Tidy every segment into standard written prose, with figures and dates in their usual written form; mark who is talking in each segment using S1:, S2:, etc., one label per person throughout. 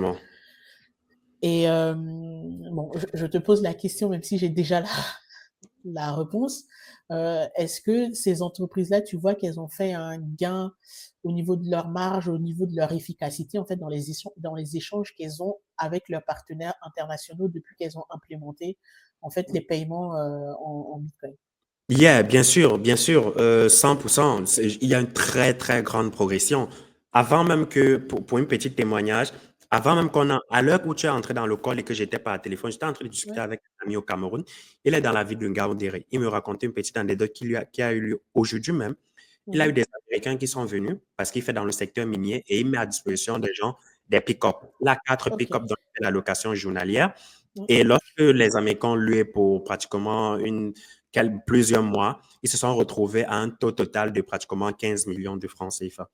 S1: Bon.
S2: Et bon, je te pose la question, même si j'ai déjà la réponse. Est-ce que ces entreprises-là, tu vois qu'elles ont fait un gain au niveau de leur marge, au niveau de leur efficacité, en fait, dans les échanges qu'elles ont avec leurs partenaires internationaux depuis qu'elles ont implémenté, en fait, les paiements en Bitcoin?
S1: Yeah, bien sûr, 100%. Il y a une très, très grande progression. Avant même que, pour un petit témoignage, avant même à l'heure où tu es entré dans le call et que j'étais par téléphone, j'étais en train de discuter
S2: Ouais.
S1: avec un ami au Cameroun. Il est dans la ville de Ngaoundéré. Il me racontait une petite anecdote qui a eu lieu aujourd'hui même. Il a eu
S2: Mhm.
S1: des Américains qui sont venus parce qu'il fait dans le secteur minier et il met à disposition des gens des pick-up. Il a 4
S2: Ok.
S1: pick-up dans la location journalière.
S2: Mm.
S1: Et lorsque les Américains lui pour pratiquement plusieurs mois, ils se sont retrouvés à un taux total de pratiquement 15 millions de francs CFA.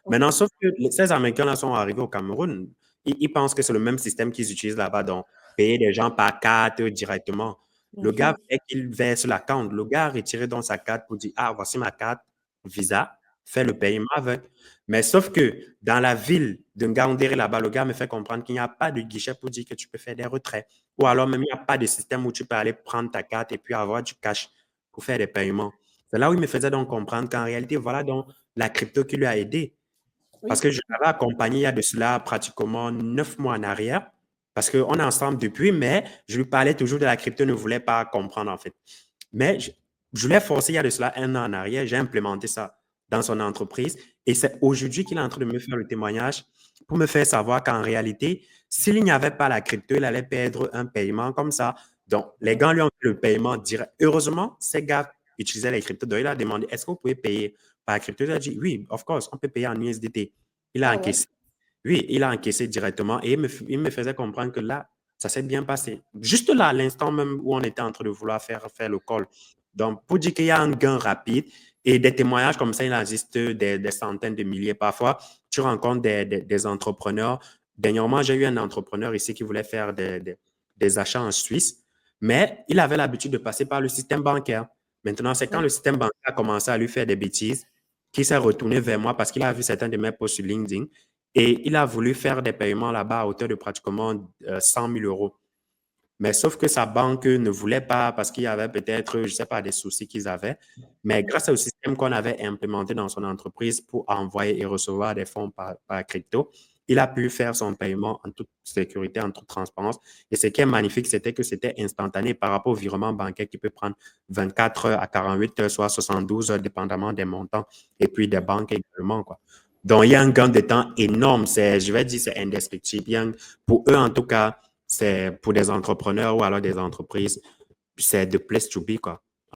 S2: Ok.
S1: Maintenant, sauf que ces Américains-là sont arrivés au Cameroun. Ils pensent que c'est le même système qu'ils utilisent là-bas, donc payer les gens par carte directement. Le gars,
S2: Mhm.
S1: dès qu'il verse la carte, le gars a retiré dans sa carte pour dire, ah, voici ma carte Visa, fais le paiement avec. Mais sauf que dans la ville de Ngaoundéré, là-bas, le gars me fait comprendre qu'il n'y a pas de guichet pour dire que tu peux faire des retraits. Ou alors même, il n'y a pas de système où tu peux aller prendre ta carte et puis avoir du cash pour faire des paiements. C'est là où il me faisait donc comprendre qu'en réalité, voilà donc la crypto qui lui a aidé. Parce
S2: Oui.
S1: que je l'avais accompagné il y a de cela pratiquement 9 mois en arrière. Parce qu'on est ensemble depuis, mais je lui parlais toujours de la crypto, ne voulait pas comprendre en fait. Mais je l'ai forcé il y a de cela 1 an en arrière, j'ai implémenté ça dans son entreprise et c'est aujourd'hui qu'il est en train de me faire le témoignage pour me faire savoir qu'en réalité, s'il n'y avait pas la crypto, il allait perdre un paiement comme ça. Donc, les
S2: Mm.
S1: gars lui ont fait le paiement direct. Heureusement, ces gars utilisaient les cryptos. Donc, il a demandé, est-ce que vous pouvez payer par crypto? Il a dit, oui, of course, on peut payer en USDT. Il a
S2: Ah ouais.
S1: encaissé. Oui, il a encaissé directement et il me faisait comprendre que là, ça s'est bien passé. Juste là, à l'instant même où on était en train de vouloir faire le call. Donc, pour dire qu'il y a un gain rapide et des témoignages comme ça, il existe des centaines de milliers. Parfois, tu rencontres des entrepreneurs. Dernièrement, j'ai eu un entrepreneur ici qui voulait faire des achats en Suisse, mais il avait l'habitude de passer par le système bancaire. Maintenant, c'est quand
S2: Oui.
S1: le système bancaire a commencé à lui faire des bêtises qu'il s'est retourné vers moi parce qu'il a vu certains de mes posts sur LinkedIn et il a voulu faire des paiements là-bas à hauteur de pratiquement 100 000 euros. Mais sauf que sa banque ne voulait pas parce qu'il y avait peut-être, je ne sais pas, des soucis qu'ils avaient. Mais
S2: Mm.
S1: grâce au système qu'on avait implémenté dans son entreprise pour envoyer et recevoir des fonds par crypto, il a pu faire son paiement en toute sécurité, en toute transparence. Et ce qui est magnifique, c'était que c'était instantané par rapport au virement bancaire qui peut prendre 24 heures à 48 heures, soit 72 heures, dépendamment des montants, et puis des
S2: Mm.
S1: banques également, quoi. Donc, il y a un gain de temps énorme. Je vais dire, c'est indescriptible. Pour eux, en tout cas, c'est pour des entrepreneurs ou alors des entreprises, c'est the place to be, quoi.